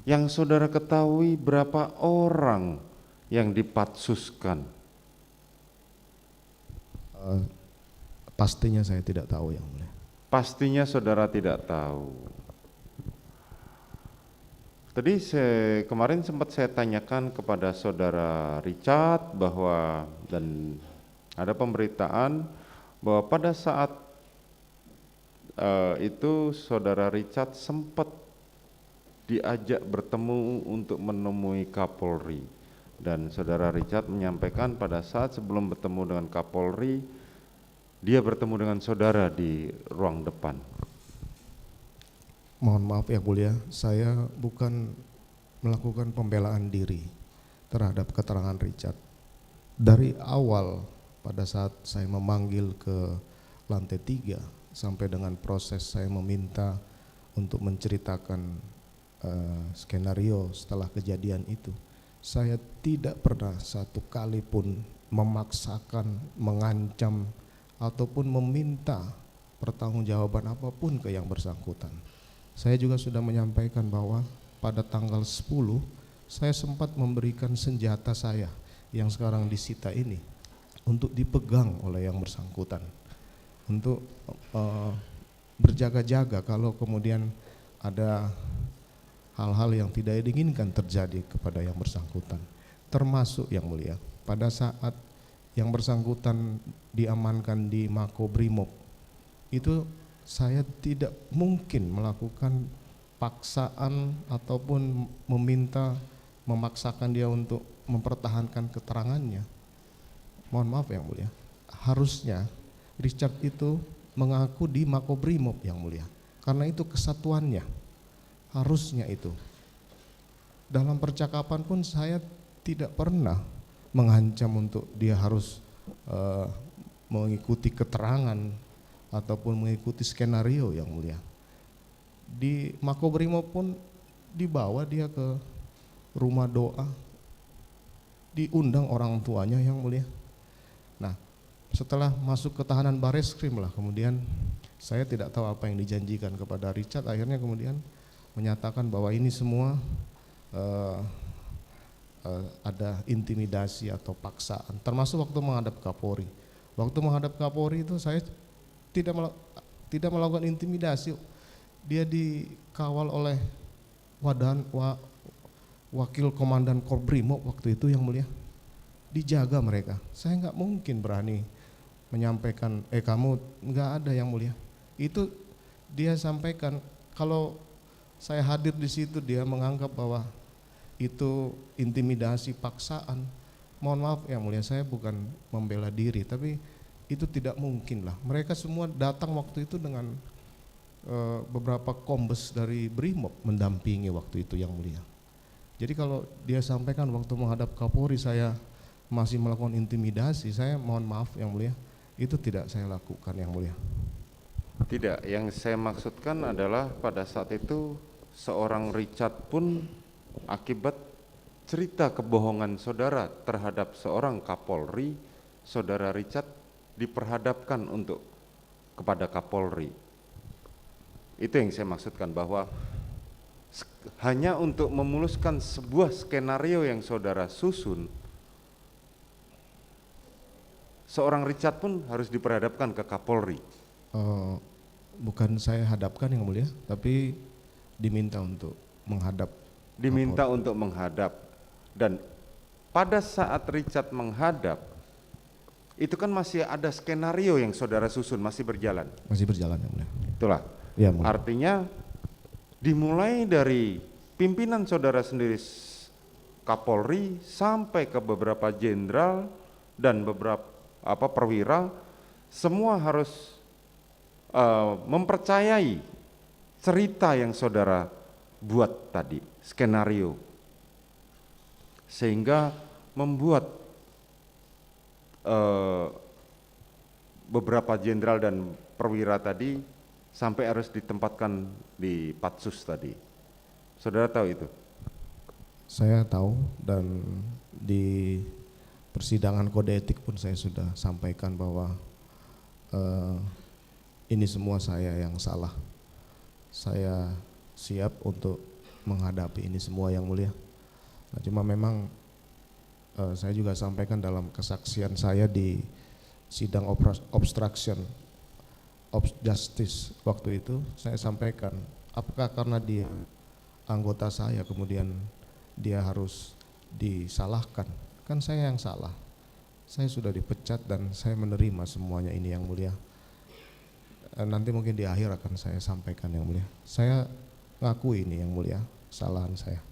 Yang saudara ketahui berapa orang yang dipatsuskan? Eh, Pastinya saya tidak tahu yang mulia. Pastinya saudara tidak tahu. Tadi kemarin sempat saya tanyakan kepada saudara Richard bahwa, dan ada pemberitaan bahwa pada saat itu saudara Richard sempat diajak bertemu untuk menemui Kapolri, dan saudara Richard menyampaikan pada saat sebelum bertemu dengan Kapolri dia bertemu dengan saudara di ruang depan. Mohon maaf yang mulia, saya bukan melakukan pembelaan diri terhadap keterangan Richard. Dari awal pada saat saya memanggil ke lantai 3 sampai dengan proses saya meminta untuk menceritakan skenario setelah kejadian itu, saya tidak pernah satu kali pun memaksakan, mengancam ataupun meminta pertanggungjawaban apapun ke yang bersangkutan. Saya juga sudah menyampaikan bahwa pada tanggal 10 saya sempat memberikan senjata saya yang sekarang disita ini untuk dipegang oleh yang bersangkutan, untuk berjaga-jaga kalau kemudian ada hal-hal yang tidak diinginkan terjadi kepada yang bersangkutan. Termasuk yang mulia, pada saat yang bersangkutan diamankan di Makobrimob, itu saya tidak mungkin melakukan paksaan ataupun memaksakan dia untuk mempertahankan keterangannya. Mohon maaf yang mulia, harusnya Richard itu mengaku di Makobrimob yang mulia, karena itu kesatuannya, harusnya itu. Dalam percakapan pun saya tidak pernah mengancam untuk dia harus mengikuti keterangan ataupun mengikuti skenario yang mulia. Di Makobrimob pun dibawa dia ke rumah doa, diundang orang tuanya yang mulia. Nah, setelah masuk ke tahanan Bareskrim lah, kemudian saya tidak tahu apa yang dijanjikan kepada Richard, akhirnya kemudian menyatakan bahwa ini semua ada intimidasi atau paksaan, termasuk waktu menghadap Kapolri. Waktu menghadap Kapolri itu saya tidak melakukan intimidasi. Dia dikawal oleh wakil komandan Korbrimob waktu itu yang mulia, dijaga mereka. Saya nggak mungkin berani menyampaikan kamu nggak ada yang mulia. Itu dia sampaikan, kalau saya hadir di situ dia menganggap bahwa itu intimidasi, paksaan. Mohon maaf yang mulia, saya bukan membela diri, tapi itu tidak mungkin lah. Mereka semua datang waktu itu dengan beberapa kombes dari Brimob mendampingi waktu itu yang mulia. Jadi kalau dia sampaikan waktu menghadap Kapolri saya masih melakukan intimidasi, saya mohon maaf yang mulia, itu tidak saya lakukan yang mulia. Tidak, yang saya maksudkan adalah pada saat itu seorang Richard pun akibat cerita kebohongan saudara terhadap seorang Kapolri, saudara Richard diperhadapkan untuk kepada Kapolri. Itu yang saya maksudkan, bahwa hanya untuk memuluskan sebuah skenario yang saudara susun, seorang Richard pun harus diperhadapkan ke Kapolri. Bukan saya hadapkan yang mulia, tapi diminta untuk menghadap. Diminta untuk menghadap. Dan pada saat Richard menghadap, itu kan masih ada skenario yang saudara susun, masih berjalan. Masih berjalan yang mulia. Itulah. Ya, mulia. Artinya dimulai dari pimpinan saudara sendiri Kapolri sampai ke beberapa jenderal dan beberapa perwira, semua harus mempercayai cerita yang saudara buat tadi, skenario, sehingga membuat beberapa jenderal dan perwira tadi sampai harus ditempatkan di Patsus tadi. Saudara tahu itu? Saya tahu, dan di persidangan kode etik pun saya sudah sampaikan bahwa ini semua saya yang salah. Saya siap untuk menghadapi ini semua yang mulia. Nah, cuma memang saya juga sampaikan dalam kesaksian saya di sidang obstruction of justice waktu itu, saya sampaikan apakah karena dia anggota saya kemudian dia harus disalahkan? Kan saya yang salah, saya sudah dipecat dan saya menerima semuanya ini yang mulia. Nanti mungkin di akhir akan saya sampaikan yang mulia. Saya ngakui ini yang mulia, kesalahan saya.